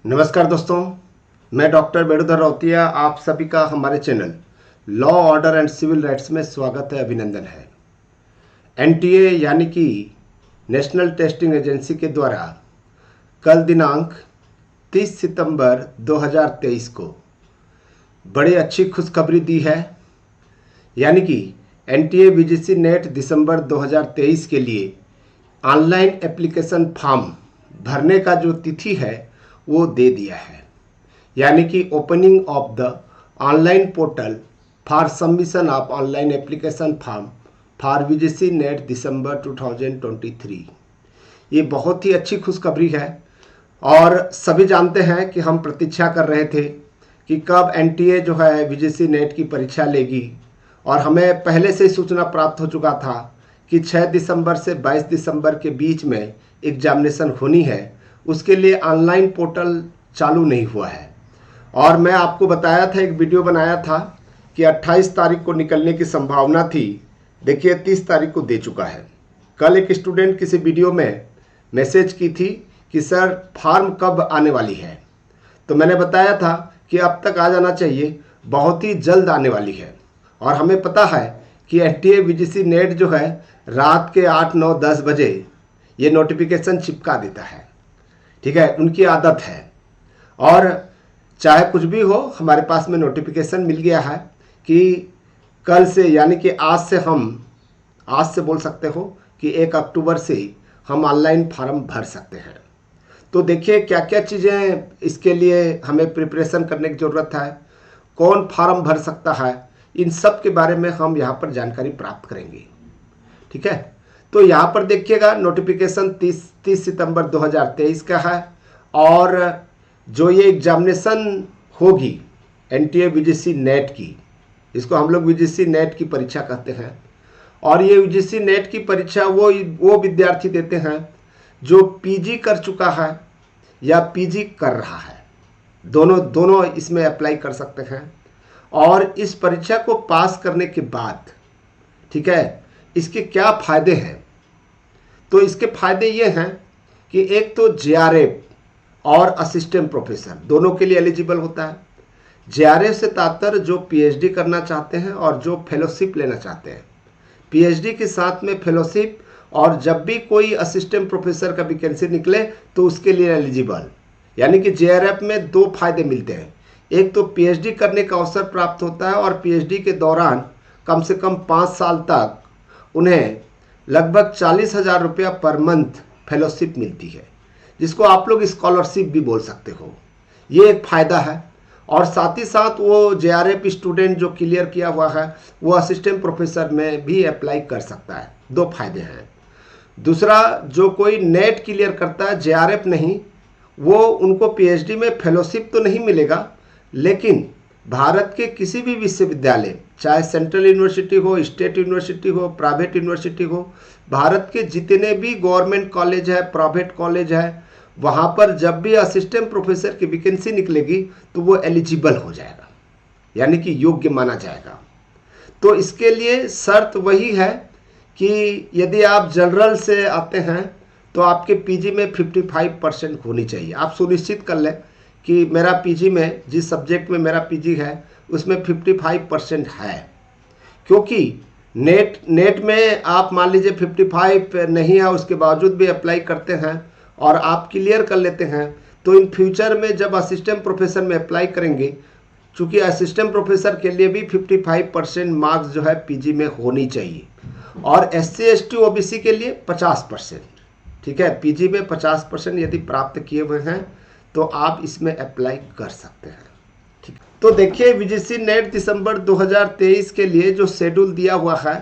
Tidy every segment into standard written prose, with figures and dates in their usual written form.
नमस्कार दोस्तों, मैं डॉक्टर वेणुधर रौतिया आप सभी का हमारे channel law order and civil rights में स्वागत है, अभिनंदन है। एनटीए यानी कि नेशनल टेस्टिंग एजेंसी के द्वारा कल दिनांक 30 सितंबर 2023 को बड़ी अच्छी खुशखबरी दी है। यानी कि एनटीए वीजीसी नेट दिसंबर 2023 के लिए ऑनलाइन एप्लीकेशन फॉर्म भरने का जो तिथि है वो दे दिया है। यानी कि opening of the online portal for submission of online application form for UGC NET December 2023। ये बहुत ही अच्छी खुशखबरी है और सभी जानते हैं कि हम प्रतीक्षा कर रहे थे कि कब एनटीए जो है वीजीसी नेट की परीक्षा लेगी, और हमें पहले से सूचना प्राप्त हो चुका था कि 6 दिसंबर से 22 दिसंबर के बीच में एग्जामिनेशन होनी है। उसके लिए ऑनलाइन पोर्टल चालू नहीं हुआ है और मैं आपको बताया था, एक वीडियो बनाया था कि 28 तारीख को निकलने की संभावना थी। देखिए 30 तारीख को दे चुका है। कल एक स्टूडेंट किसी वीडियो में मैसेज की थी कि सर फॉर्म कब आने वाली है, तो मैंने बताया था कि अब तक आ जाना चाहिए, बहुत ही जल्द आने वाली है। और हमें पता है कि एनटीए वीजीसी नेट जो है रात के 8, 9, 10 बजे ये नोटिफिकेशन चिपका देता है। ठीक है, उनकी आदत है। और चाहे कुछ भी हो, हमारे पास में नोटिफिकेशन मिल गया है कि कल से, यानी कि आज से बोल सकते हो कि 1 अक्टूबर से हम ऑनलाइन फॉर्म भर सकते हैं। तो देखिए क्या क्या चीज़ें इसके लिए हमें प्रिपरेशन करने की ज़रूरत है, कौन फॉर्म भर सकता है, इन सब के बारे में हम यहाँ पर जानकारी प्राप्त करेंगे। ठीक है, तो यहाँ पर देखिएगा नोटिफिकेशन 30 सितंबर 2023 का है। और जो ये एग्जामिनेशन होगी एनटीए वीजीसी नेट की, इसको हम लोग वीजीसी नेट की परीक्षा कहते हैं। और ये वीजीसी नेट की परीक्षा वो विद्यार्थी देते हैं जो पीजी कर चुका है या पीजी कर रहा है। दोनों इसमें अप्लाई कर सकते हैं। और इस परीक्षा को पास करने के बाद, ठीक है, इसके क्या फ़ायदे हैं? तो इसके फ़ायदे ये हैं कि एक तो जेआरएफ और असिस्टेंट प्रोफेसर दोनों के लिए एलिजिबल होता है। जेआरएफ से तात्पर्य जो पीएचडी करना चाहते हैं और जो फेलोशिप लेना चाहते हैं, पीएचडी के साथ में फेलोशिप। और जब भी कोई असिस्टेंट प्रोफेसर का वैकेंसी निकले तो उसके लिए एलिजिबल। यानी कि जेआरएफ में 2 फायदे मिलते हैं। एक तो पीएचडी करने का अवसर प्राप्त होता है और पीएचडी के दौरान कम से कम 5 साल तक उन्हें लगभग 40,000 रुपया पर मंथ फेलोशिप मिलती है, जिसको आप लोग स्कॉलरशिप भी बोल सकते हो। ये एक फ़ायदा है। और साथ ही साथ वो जेआरएफ स्टूडेंट जो क्लियर किया हुआ है वो असिस्टेंट प्रोफेसर में भी अप्लाई कर सकता है। 2 फायदे हैं। दूसरा, जो कोई नेट क्लियर करता है, जेआरएफ नहीं, वो उनको पीएचडी में फेलोशिप तो नहीं मिलेगा, लेकिन भारत के किसी भी विश्वविद्यालय, चाहे सेंट्रल यूनिवर्सिटी हो, स्टेट यूनिवर्सिटी हो, प्राइवेट यूनिवर्सिटी हो, भारत के जितने भी गवर्नमेंट कॉलेज है, प्राइवेट कॉलेज है, वहाँ पर जब भी असिस्टेंट प्रोफेसर की वैकेंसी निकलेगी तो वो एलिजिबल हो जाएगा, यानी कि योग्य माना जाएगा। तो इसके लिए शर्त वही है कि यदि आप जनरल से आते हैं तो आपके पीजी में 55% होनी चाहिए। आप सुनिश्चित कर लें कि मेरा पीजी में, जिस सब्जेक्ट में मेरा पीजी है उसमें 55% है। क्योंकि नेट में आप मान लीजिए 55 नहीं है, उसके बावजूद भी अप्लाई करते हैं और आप क्लियर कर लेते हैं, तो इन फ्यूचर में जब असिस्टेंट प्रोफेसर में अप्लाई करेंगे, चूँकि असिस्टेंट प्रोफेसर के लिए भी 55% मार्क्स जो है पीजी में होनी चाहिए। और SC ST OBC के लिए 50%। ठीक है, पीजी में 50% यदि प्राप्त किए हुए हैं तो आप इसमें अप्लाई कर सकते हैं। ठीक, तो देखिए वीजीसी नेट दिसंबर 2023 के लिए जो शेड्यूल दिया हुआ है,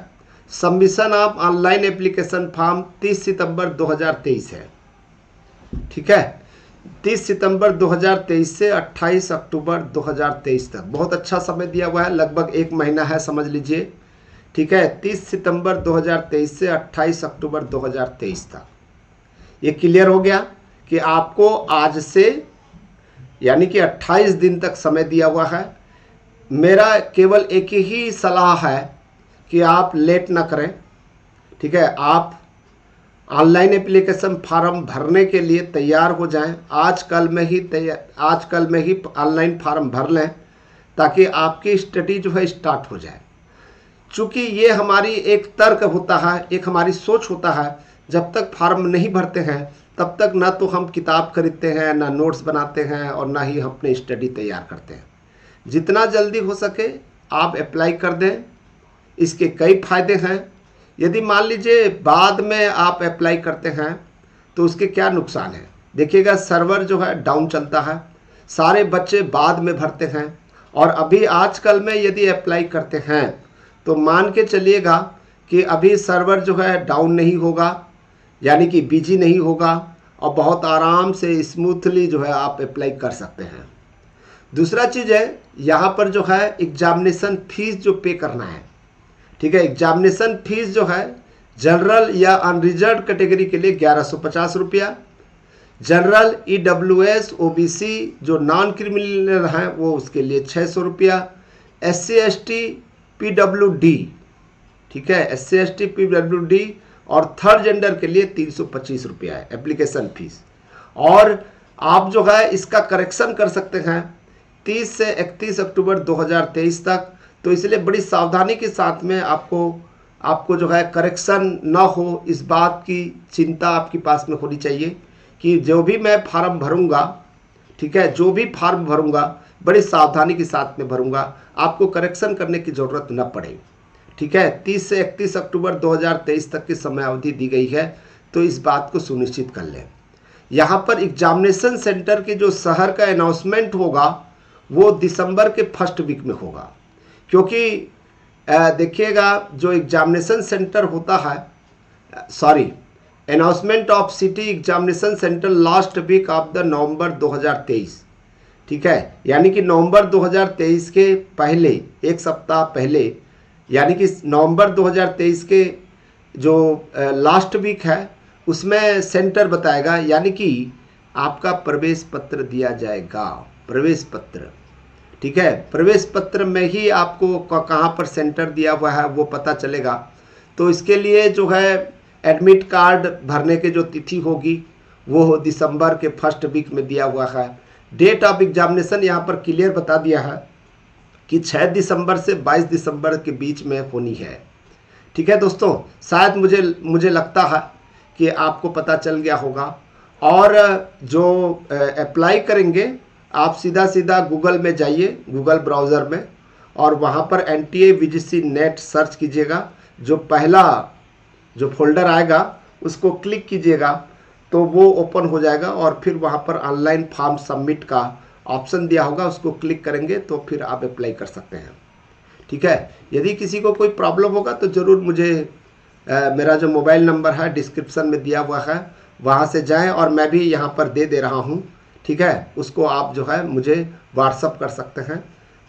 submission of online application form 30 सितंबर 2023 है। ठीक है, 30 सितंबर 2023 से 28 अक्टूबर 2023 तक बहुत अच्छा समय दिया हुआ है, लगभग 1 महीना है, समझ लीजिए। ठीक है, 30 सितंबर 2023 से 28 अक्टूबर 2023 तक ये क्लियर हो गया कि आपको आज से, यानी कि 28 दिन तक समय दिया हुआ है। मेरा केवल एक ही सलाह है कि आप लेट ना करें। ठीक है, आप ऑनलाइन एप्लीकेशन फॉर्म भरने के लिए तैयार हो जाएं। आजकल में ही ऑनलाइन फॉर्म भर लें ताकि आपकी स्टडी जो है स्टार्ट हो जाए। चूँकि ये हमारी एक तर्क होता है, एक हमारी सोच होता है, जब तक फॉर्म नहीं भरते हैं तब तक ना तो हम किताब खरीदते हैं, ना नोट्स बनाते हैं और ना ही हम अपनी स्टडी तैयार करते हैं। जितना जल्दी हो सके आप अप्लाई कर दें। इसके कई फ़ायदे हैं। यदि मान लीजिए बाद में आप अप्लाई करते हैं तो उसके क्या नुकसान है, देखिएगा सर्वर जो है डाउन चलता है, सारे बच्चे बाद में भरते हैं। और अभी आजकल में यदि अप्लाई करते हैं तो मान के चलिएगा कि अभी सर्वर जो है डाउन नहीं होगा, यानी कि बिजी नहीं होगा और बहुत आराम से स्मूथली जो है आप अप्लाई कर सकते हैं। दूसरा चीज़ है, यहाँ पर जो है एग्जामिनेशन फीस जो पे करना है, ठीक है। एग्जामिनेशन फीस जो है जनरल या अनरिजर्व कैटेगरी के लिए 1150 रुपया, जनरल EWS OBC जो नॉन क्रिमिनल हैं वो उसके लिए 600 रुपया, SC ST PWD, ठीक है, SC ST PWD और थर्ड जेंडर के लिए 325 रुपया है एप्लीकेशन फीस। और आप जो है इसका करेक्शन कर सकते हैं 30 से 31 अक्टूबर 2023 तक। तो इसलिए बड़ी सावधानी के साथ में आपको जो है करेक्शन ना हो, इस बात की चिंता आपके पास में होनी चाहिए कि जो भी मैं फार्म भरूंगा, ठीक है, जो भी फार्म भरूंगा बड़ी सावधानी के साथ में भरूंगा, आपको करेक्शन करने की ज़रूरत न पड़े, ठीक है। 30 से 31 अक्टूबर 2023 तक की समय अवधि दी गई है, तो इस बात को सुनिश्चित कर लें। यहाँ पर एग्जामिनेशन सेंटर के जो शहर का अनाउंसमेंट होगा वो दिसंबर के फर्स्ट वीक में होगा, क्योंकि देखिएगा जो एग्जामिनेशन सेंटर होता है, announcement of city examination centre last week of the November 2023, ठीक है, यानी कि नवंबर 2023 के पहले एक सप्ताह पहले, यानी कि नवंबर 2023 के जो लास्ट वीक है उसमें सेंटर बताएगा, यानी कि आपका प्रवेश पत्र दिया जाएगा, प्रवेश पत्र, ठीक है। प्रवेश पत्र में ही आपको कहाँ पर सेंटर दिया हुआ है वो पता चलेगा। तो इसके लिए जो है एडमिट कार्ड भरने के जो तिथि होगी वो दिसंबर के फर्स्ट वीक में दिया हुआ है। डेट ऑफ एग्जामिनेशन यहाँ पर क्लियर बता दिया है कि 6 दिसंबर से 22 दिसंबर के बीच में होनी है, ठीक है दोस्तों। शायद मुझे लगता है कि आपको पता चल गया होगा। और जो अप्लाई करेंगे आप सीधा गूगल में जाइए, गूगल ब्राउज़र में, और वहाँ पर NTA VGC नेट सर्च कीजिएगा। जो पहला जो फोल्डर आएगा उसको क्लिक कीजिएगा तो वो ओपन हो जाएगा और फिर वहाँ पर ऑनलाइन फॉर्म सबमिट का ऑप्शन दिया होगा, उसको क्लिक करेंगे तो फिर आप अप्लाई कर सकते हैं, ठीक है। यदि किसी को कोई प्रॉब्लम होगा तो ज़रूर मुझे मेरा जो मोबाइल नंबर है डिस्क्रिप्शन में दिया हुआ है, वहाँ से जाएं और मैं भी यहाँ पर दे रहा हूँ, ठीक है। उसको आप जो है मुझे व्हाट्सअप कर सकते हैं।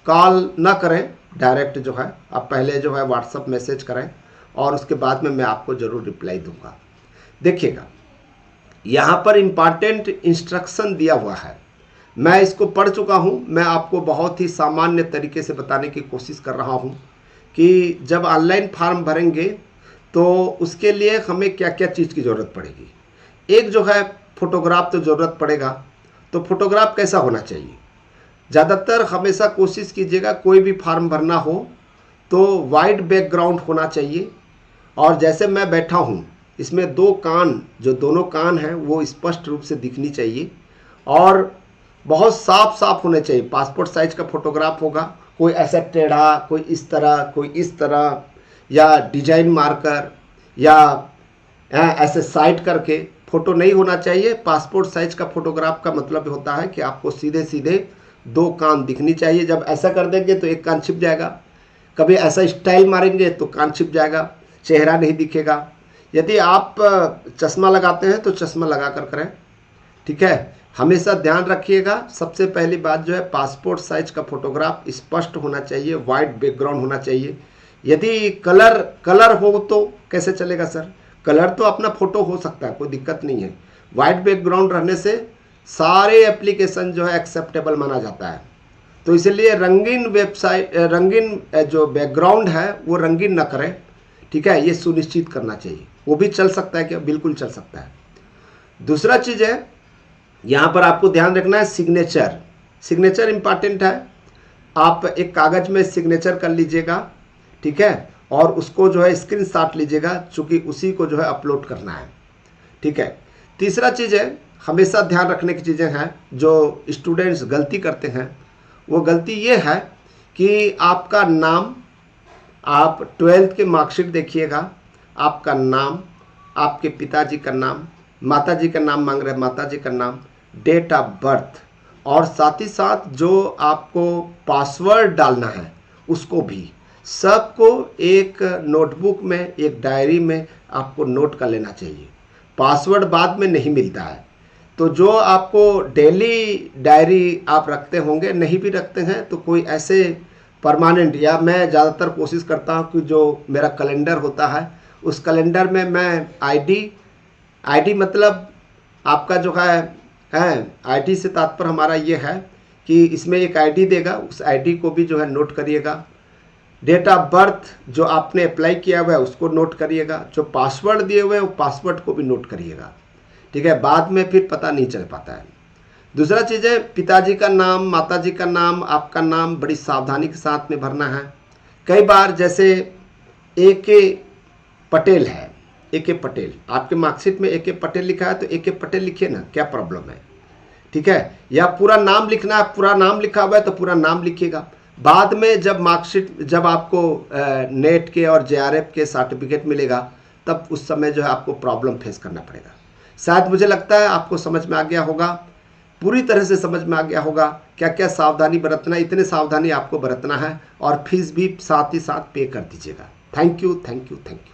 कॉल ना करें, डायरेक्ट जो है आप पहले जो है व्हाट्सअप मैसेज करें और उसके बाद में मैं आपको ज़रूर रिप्लाई दूंगा। देखिएगा यहाँ पर इम्पॉर्टेंट इंस्ट्रक्शन दिया हुआ है, मैं इसको पढ़ चुका हूँ। मैं आपको बहुत ही सामान्य तरीके से बताने की कोशिश कर रहा हूँ कि जब ऑनलाइन फॉर्म भरेंगे तो उसके लिए हमें क्या क्या चीज़ की ज़रूरत पड़ेगी। एक जो है फ़ोटोग्राफ तो ज़रूरत पड़ेगा। तो फोटोग्राफ कैसा होना चाहिए, ज़्यादातर हमेशा कोशिश कीजिएगा कोई भी फॉर्म भरना हो तो वाइट बैकग्राउंड होना चाहिए। और जैसे मैं बैठा हूँ इसमें दोनों कान हैं वो स्पष्ट रूप से दिखनी चाहिए और बहुत साफ होने चाहिए। पासपोर्ट साइज का फोटोग्राफ होगा, कोई ऐसा टेढ़ा, कोई इस तरह या डिजाइन मारकर या ऐसे साइड करके फ़ोटो नहीं होना चाहिए। पासपोर्ट साइज का फोटोग्राफ का मतलब होता है कि आपको सीधे दो कान दिखनी चाहिए। जब ऐसा कर देंगे तो एक कान छिप जाएगा, कभी ऐसा स्टाइल मारेंगे तो कान छिप जाएगा, चेहरा नहीं दिखेगा। यदि आप चश्मा लगाते हैं तो चश्मा लगा कर करें, ठीक है। हमेशा ध्यान रखिएगा, सबसे पहली बात जो है पासपोर्ट साइज का फोटोग्राफ स्पष्ट होना चाहिए, वाइट बैकग्राउंड होना चाहिए। यदि कलर हो तो कैसे चलेगा सर, कलर तो अपना फ़ोटो हो सकता है, कोई दिक्कत नहीं है। वाइट बैकग्राउंड रहने से सारे एप्लीकेशन जो है एक्सेप्टेबल माना जाता है। तो इसलिए रंगीन जो बैकग्राउंड है वो रंगीन ना करें, ठीक है, ये सुनिश्चित करना चाहिए। वो भी चल सकता है क्या? बिल्कुल चल सकता है। दूसरा चीज़ है, यहाँ पर आपको ध्यान रखना है सिग्नेचर। सिग्नेचर इंपॉर्टेंट है। आप एक कागज़ में सिग्नेचर कर लीजिएगा, ठीक है, और उसको जो है स्क्रीनशॉट लीजिएगा, चूँकि उसी को जो है अपलोड करना है, ठीक है। तीसरा चीज़ है, हमेशा ध्यान रखने की चीज़ें हैं जो स्टूडेंट्स गलती करते हैं, वो गलती ये है कि आपका नाम, आप 12th के मार्कशीट देखिएगा, आपका नाम, आपके पिताजी का नाम, माताजी का नाम मांग रहे हैं, माताजी का नाम, डेट ऑफ बर्थ, और साथ ही साथ जो आपको पासवर्ड डालना है उसको भी, सबको एक नोटबुक में, एक डायरी में आपको नोट कर लेना चाहिए। पासवर्ड बाद में नहीं मिलता है। तो जो आपको डेली डायरी आप रखते होंगे, नहीं भी रखते हैं तो कोई ऐसे परमानेंट, या मैं ज़्यादातर कोशिश करता हूँ कि जो मेरा कैलेंडर होता है उस कैलेंडर में मैं आईडी मतलब आपका जो है आईडी से तात्पर्य हमारा ये है कि इसमें एक आईडी देगा, उस आईडी को भी जो है नोट करिएगा। डेट ऑफ बर्थ जो आपने अप्लाई किया हुआ है उसको नोट करिएगा। जो पासवर्ड दिए हुए हैं वो पासवर्ड को भी नोट करिएगा, ठीक है। बाद में फिर पता नहीं चल पाता है। दूसरा चीज़ है, पिताजी का नाम, माताजी का नाम, आपका नाम बड़ी सावधानी के साथ में भरना है। कई बार जैसे AK पटेल है, AK पटेल, आपके मार्कशीट में AK पटेल लिखा है तो AK पटेल लिखिए ना, क्या प्रॉब्लम है, ठीक है। या पूरा नाम लिखना है, पूरा नाम लिखा हुआ है तो पूरा नाम लिखिएगा। बाद में जब मार्कशीट, जब आपको नेट के और JRF के सर्टिफिकेट मिलेगा तब उस समय जो है आपको प्रॉब्लम फेस करना पड़ेगा। शायद मुझे लगता है आपको समझ में आ गया होगा, पूरी तरह से समझ में आ गया होगा क्या क्या सावधानी बरतना है। इतने सावधानी आपको बरतना है और फीस भी साथ ही साथ पे कर दीजिएगा। Thank you, thank you, thank you.